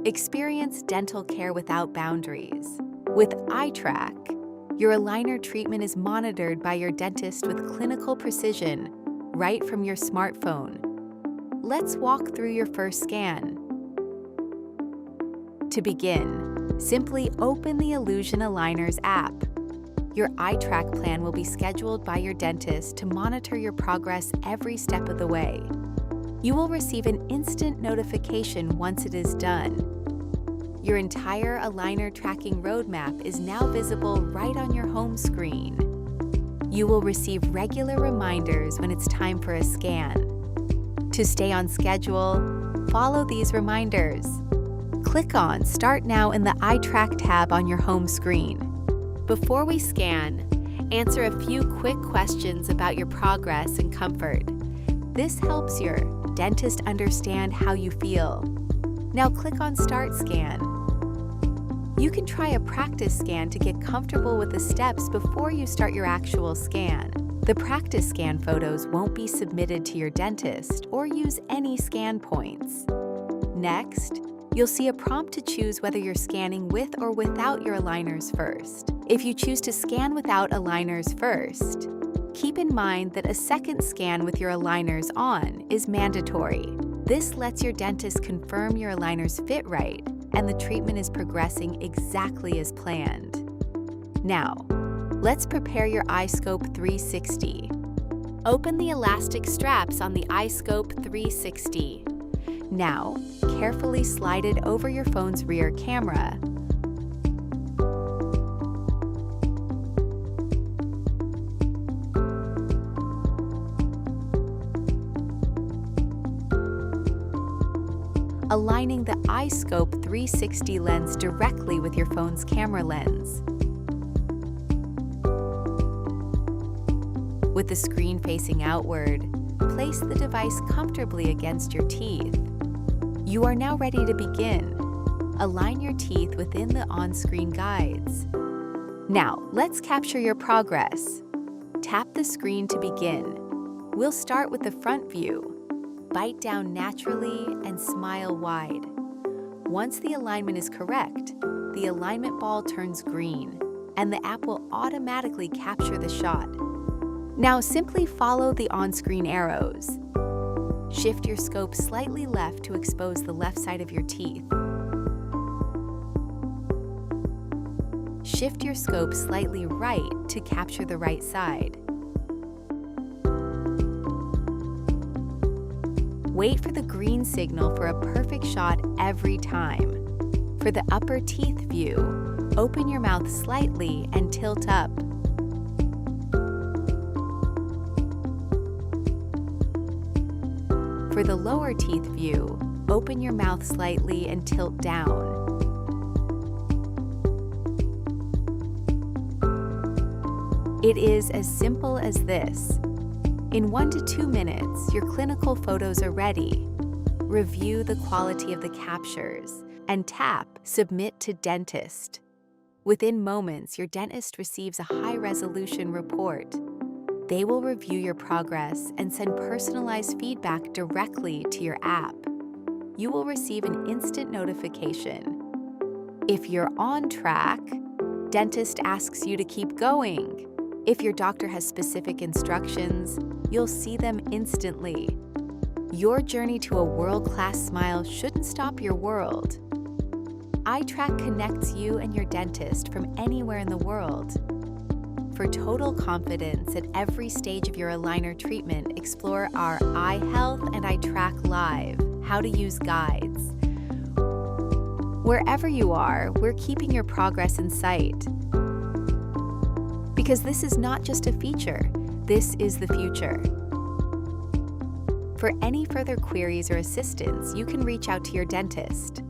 Experience dental care without boundaries. With iTrack, your aligner treatment is monitored by your dentist with clinical precision, right from your smartphone. Let's walk through your first scan. To begin, simply open the Illusion Aligners app. Your iTrack plan will be scheduled by your dentist to monitor your progress every step of the way. You will receive an instant notification once it is done. Your entire aligner tracking roadmap is now visible right on your home screen. You will receive regular reminders when it's time for a scan. To stay on schedule, follow these reminders. Click on Start Now in the iTrack tab on your home screen. Before we scan, answer a few quick questions about your progress and comfort. This helps your dentist understand how you feel. Now click on Start Scan. You can try a practice scan to get comfortable with the steps before you start your actual scan. The practice scan photos won't be submitted to your dentist or use any scan points. Next, you'll see a prompt to choose whether you're scanning with or without your aligners first. If you choose to scan without aligners first, keep in mind that a second scan with your aligners on is mandatory. This lets your dentist confirm your aligners fit right and the treatment is progressing exactly as planned. Now, let's prepare your iScope 360. Open the elastic straps on the iScope 360. Now, carefully slide it over your phone's rear camera. Aligning the iScope 360 lens directly with your phone's camera lens. With the screen facing outward, place the device comfortably against your teeth. You are now ready to begin. Align your teeth within the on-screen guides. Now, let's capture your progress. Tap the screen to begin. We'll start with the front view. Bite down naturally and smile wide. Once the alignment is correct, the alignment ball turns green, and the app will automatically capture the shot. Now simply follow the on-screen arrows. Shift your scope slightly left to expose the left side of your teeth. Shift your scope slightly right to capture the right side. Wait for the green signal for a perfect shot every time. For the upper teeth view, open your mouth slightly and tilt up. For the lower teeth view, open your mouth slightly and tilt down. It is as simple as this. In 1 to 2 minutes, your clinical photos are ready. Review the quality of the captures and tap Submit to Dentist. Within moments, your dentist receives a high-resolution report. They will review your progress and send personalized feedback directly to your app. You will receive an instant notification. If you're on track, dentist asks you to keep going. If your doctor has specific instructions, you'll see them instantly. Your journey to a world-class smile shouldn't stop your world. iTrack connects you and your dentist from anywhere in the world. For total confidence at every stage of your aligner treatment, explore our iHealth and iTrack Live How to Use guides. Wherever you are, we're keeping your progress in sight. Because this is not just a feature, this is the future. For any further queries or assistance, you can reach out to your dentist.